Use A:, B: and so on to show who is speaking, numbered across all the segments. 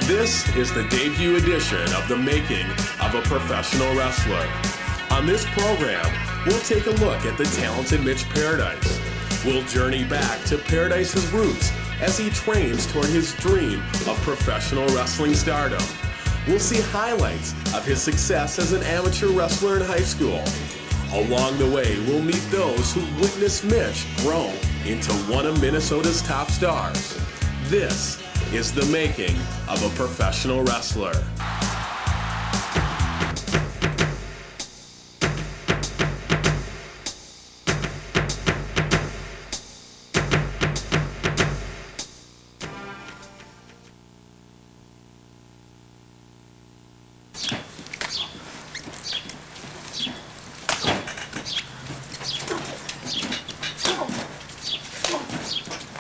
A: This is the debut edition of The Making of a Professional Wrestler. On this program, we'll take a look at the talented Mitch Paradise. We'll journey back to Paradise's roots as he trains toward his dream of professional wrestling stardom. We'll see highlights of his success as an amateur wrestler in high school. Along the way, we'll meet those who witnessed Mitch grow into one of Minnesota's top stars. This is the making of a professional wrestler.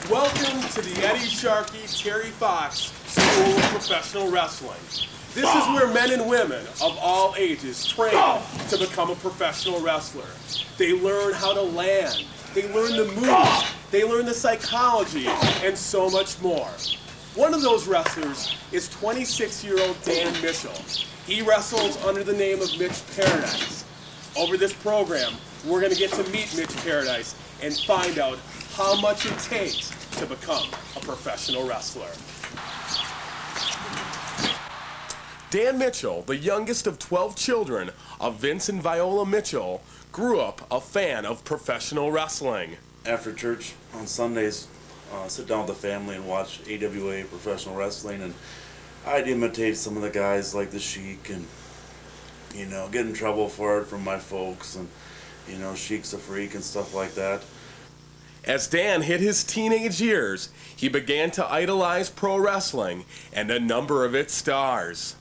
A: Welcome to the Eddie Sharkey, Terry Fox School of Professional Wrestling. This is where men and women of all ages train to become a professional wrestler. They learn how to land, they learn the moves, they learn the psychology, and so much more. One of those wrestlers is 26-year-old Dan Mitchell. He wrestles under the name of Mitch Paradise. Over this program, we're going to get to meet Mitch Paradise and find out how much it takes to become a professional wrestler. Dan Mitchell, the youngest of 12 children of Vince and Viola Mitchell, grew up a fan of professional wrestling.
B: After church on Sundays, sit down with the family and watch AWA professional wrestling, and I'd imitate some of the guys like the Sheik and, get in trouble for it from my folks, and, Sheik's a freak and stuff like that.
A: As Dan hit his teenage years, he began to idolize pro wrestling and a number of its stars.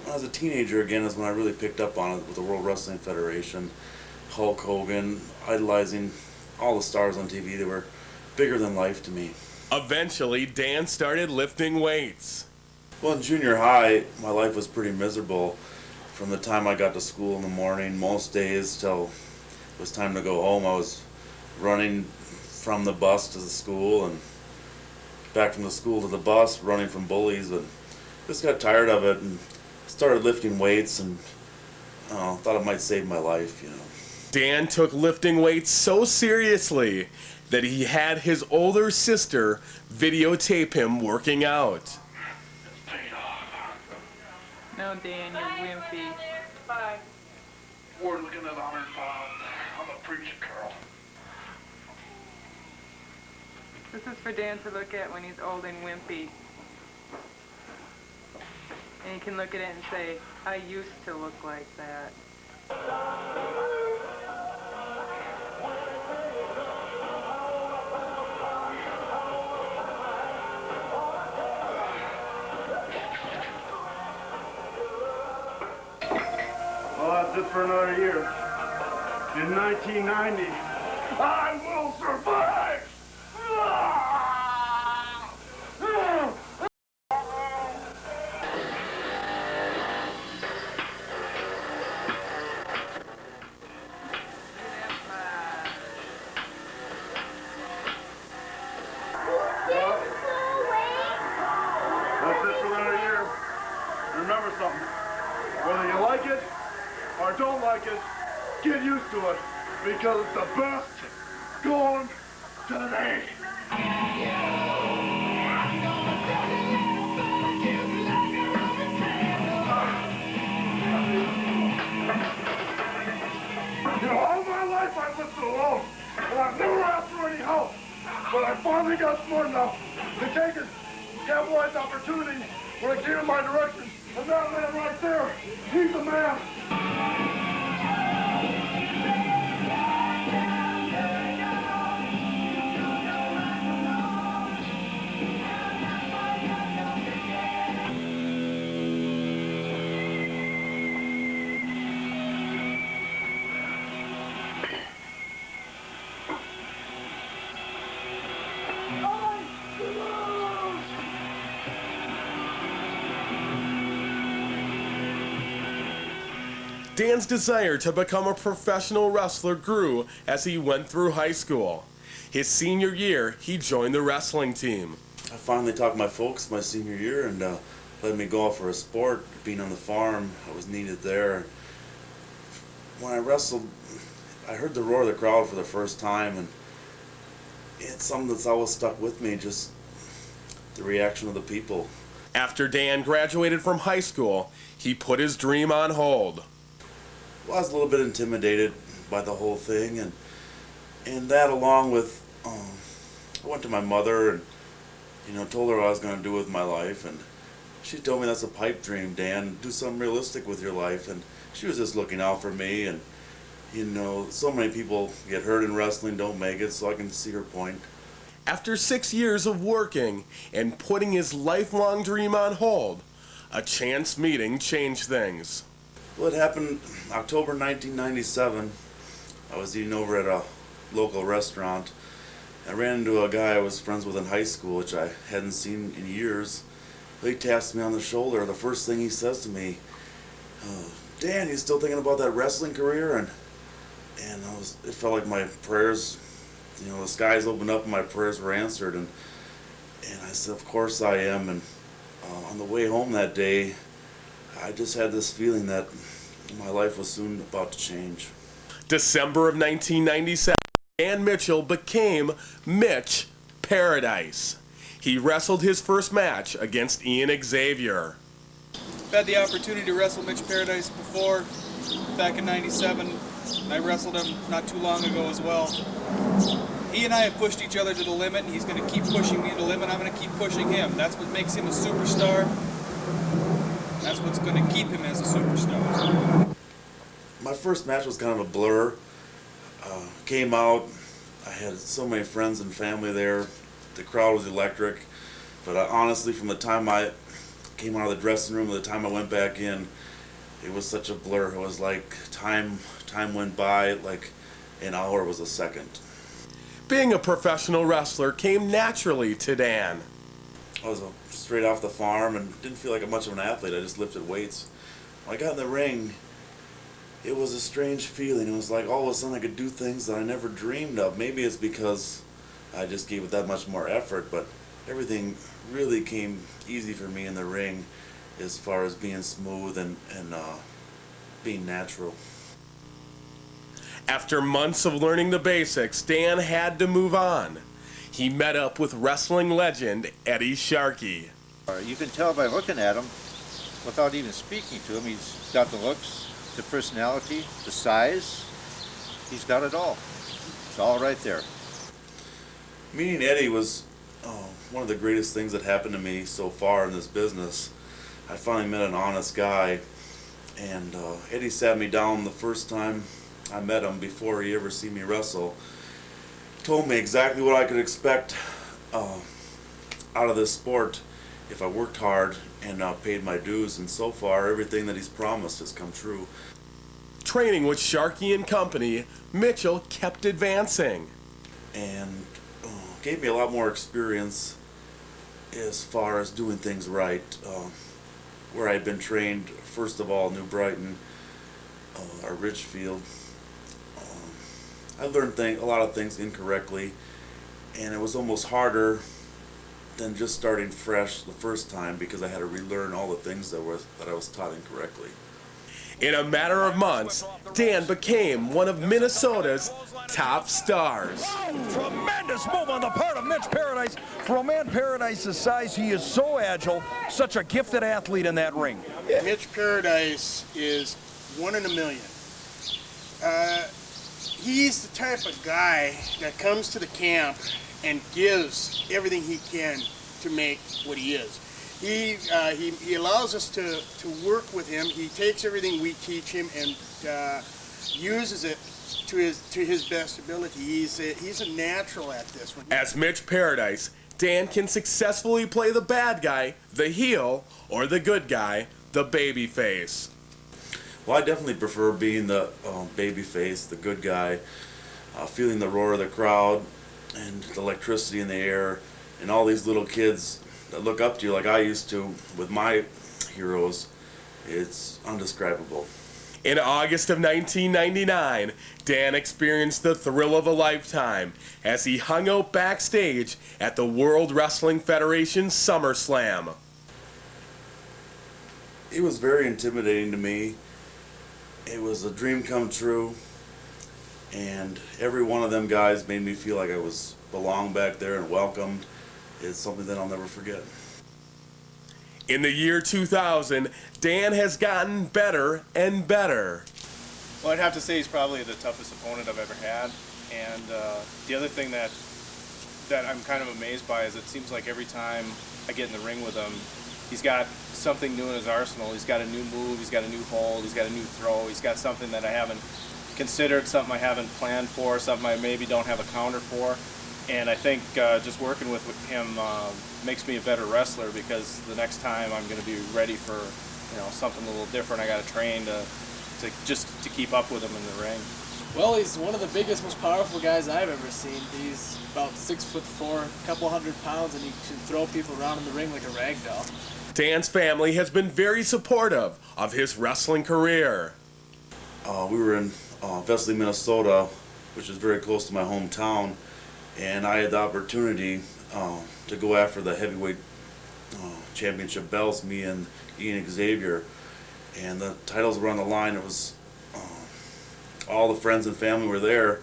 B: When I was a teenager again is when I really picked up on it with the World Wrestling Federation, Hulk Hogan, idolizing all the stars on TV. They were bigger than life to me.
A: Eventually, Dan started lifting weights.
B: Well, in junior high, my life was pretty miserable. From the time I got to school in the morning, most days till it was time to go home, I was running from the bus to the school and back from the school to the bus, running from bullies, and just got tired of it and started lifting weights and thought it might save my life,
A: Dan took lifting weights so seriously that he had his older sister videotape him working out.
C: No, Dan, you're wimpy.
D: Bye. We're looking at 100 pounds. I'm a preacher girl.
C: This is for Dan to look at when he's old and wimpy. And he can look at it and say, I used to look like that.
D: Well, that's it for another year. In 1990, I will survive! That's it for another year. Remember something. Whether you like it or don't like it, get used to it, because it's the best going today. All my life I've lived alone, and I've never asked for any help. But I finally got smart enough to take his cowboy's opportunity when it came in my direction. And that man right there, he's the man.
A: Dan's desire to become a professional wrestler grew as he went through high school. His senior year, he joined the wrestling team.
B: I finally talked my folks my senior year and let me go out for a sport. Being on the farm, I was needed there. When I wrestled, I heard the roar of the crowd for the first time, and it's something that's always stuck with me, just the reaction of the people.
A: After Dan graduated from high school, he put his dream on hold.
B: Well, I was a little bit intimidated by the whole thing, and that along with, I went to my mother and, told her what I was going to do with my life, and she told me that's a pipe dream, Dan. Do something realistic with your life, and she was just looking out for me, and, so many people get hurt in wrestling, don't make it, so I can see her point.
A: After 6 years of working and putting his lifelong dream on hold, a chance meeting changed things.
B: Well, it happened October 1997. I was eating over at a local restaurant. I ran into a guy I was friends with in high school, which I hadn't seen in years. He taps me on the shoulder. The first thing he says to me, Dan, you still thinking about that wrestling career? And it felt like my prayers, the skies opened up and my prayers were answered. And I said, of course I am. And on the way home that day, I just had this feeling that my life was soon about to change.
A: December of 1997, Dan Mitchell became Mitch Paradise. He wrestled his first match against Ian Xavier.
E: I've had the opportunity to wrestle Mitch Paradise before, back in '97. I wrestled him not too long ago as well. He and I have pushed each other to the limit, and he's going to keep pushing me to the limit. I'm going to keep pushing him. That's what makes him a superstar. That's what's going to keep him as a superstar.
B: My first match was kind of a blur. Came out, I had so many friends and family there. The crowd was electric. But honestly, from the time I came out of the dressing room to the time I went back in, it was such a blur. It was like time went by, like an hour was a second.
A: Being a professional wrestler came naturally to Dan.
B: I was straight off the farm and didn't feel like much of an athlete. I just lifted weights. When I got in the ring, it was a strange feeling. It was like all of a sudden I could do things that I never dreamed of. Maybe it's because I just gave it that much more effort, but everything really came easy for me in the ring as far as being smooth and being natural.
A: After months of learning the basics, Dan had to move on. He met up with wrestling legend Eddie Sharkey.
F: You can tell by looking at him, without even speaking to him, he's got the looks, the personality, the size. He's got it all. It's all right there.
B: Meeting Eddie was one of the greatest things that happened to me so far in this business. I finally met an honest guy, and Eddie sat me down the first time I met him before he ever seen me wrestle. Told me exactly what I could expect out of this sport if I worked hard and paid my dues, and so far everything that he's promised has come true.
A: Training with Sharkey and company, Mitchell kept advancing.
B: And gave me a lot more experience as far as doing things right. Where I'd been trained, first of all, New Brighton, or Ridgefield. I learned a lot of things incorrectly, and it was almost harder than just starting fresh the first time because I had to relearn all the things that I was taught incorrectly.
A: In a matter of months, Dan became one of Minnesota's top stars.
G: Tremendous move on the part of Mitch Paradise. For a man Paradise's size, he is so agile, such a gifted athlete in that ring.
H: Mitch Paradise is one in a million. He's the type of guy that comes to the camp and gives everything he can to make what he is. He allows us to work with him. He takes everything we teach him and uses it to his best ability. He's a natural at this one.
A: As Mitch Paradise, Dan can successfully play the bad guy, the heel, or the good guy, the baby face.
B: Well, I definitely prefer being the baby face, the good guy, feeling the roar of the crowd and the electricity in the air, and all these little kids that look up to you like I used to with my heroes. It's undescribable.
A: In August of 1999, Dan experienced the thrill of a lifetime as he hung out backstage at the World Wrestling Federation SummerSlam.
B: It was very intimidating to me. It was a dream come true, and every one of them guys made me feel like I was belonged back there and welcomed. It's something that I'll never forget.
A: In the year 2000, Dan has gotten better and better.
E: Well, I'd have to say he's probably the toughest opponent I've ever had. And the other thing that I'm kind of amazed by is it seems like every time I get in the ring with him, he's got something new in his arsenal. He's got a new move, he's got a new hold, he's got a new throw, he's got something that I haven't considered, something I haven't planned for, something I maybe don't have a counter for. And I think just working with him makes me a better wrestler, because the next time I'm going to be ready for something a little different. I got to train to keep up with him in the ring.
I: Well, he's one of the biggest, most powerful guys I've ever seen. He's about 6'4", a couple 100 pounds, and he can throw people around in the ring like a rag doll.
A: Dan's family has been very supportive of his wrestling career.
B: We were in Vesely, Minnesota, which is very close to my hometown, and I had the opportunity to go after the heavyweight championship belts, me and Ian Xavier, and the titles were on the line. It was all the friends and family were there,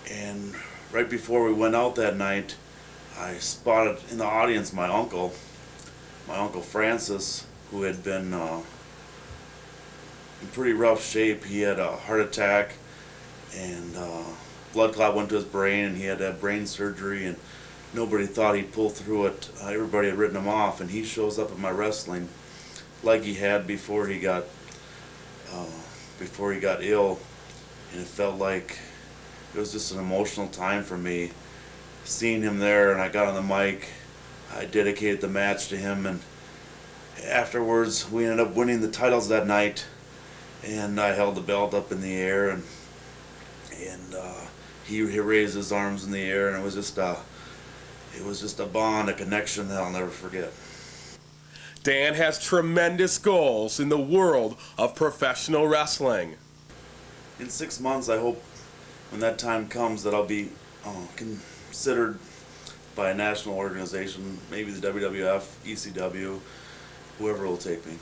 B: and right before we went out that night, I spotted in the audience my uncle Francis, who had been in pretty rough shape. He had a heart attack, and blood clot went to his brain, and he had to have brain surgery, and nobody thought he'd pull through it. Everybody had written him off, and he shows up at my wrestling like he had before he got ill, and it felt like it was just an emotional time for me seeing him there. And I got on the mic, I dedicated the match to him, and afterwards we ended up winning the titles that night, and I held the belt up in the air, and he raised his arms in the air, and it was just a bond, a connection that I'll never forget.
A: Dan has tremendous goals in the world of professional wrestling.
B: In 6 months, I hope when that time comes that I'll be considered by a national organization, maybe the WWF, ECW, whoever will take me.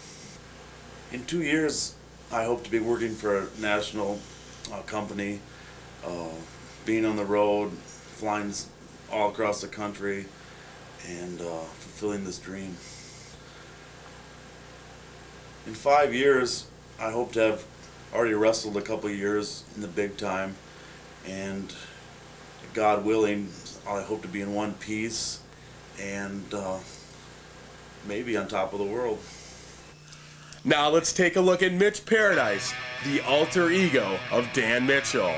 B: In 2 years, I hope to be working for a national company, being on the road, flying all across the country, and fulfilling this dream. In 5 years, I hope to have already wrestled a couple of years in the big time, and God willing, I hope to be in one piece and maybe on top of the world.
A: Now let's take a look at Mitch Paradise, the alter ego of Dan Mitchell.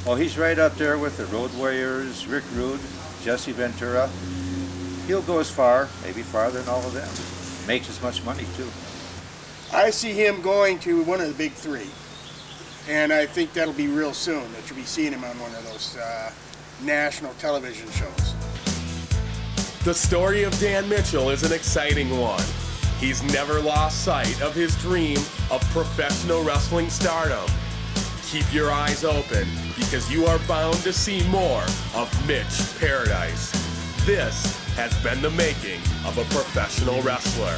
F: Oh, he's right up there with the Road Warriors, Rick Rude, Jesse Ventura. He'll go as far, maybe farther than all of them. Makes as much money too.
H: I see him going to one of the big three. And I think that'll be real soon, that you'll be seeing him on one of those national television shows.
A: The story of Dan Mitchell is an exciting one. He's never lost sight of his dream of professional wrestling stardom. Keep your eyes open, because you are bound to see more of Mitch Paradise. This has been the making of a professional wrestler.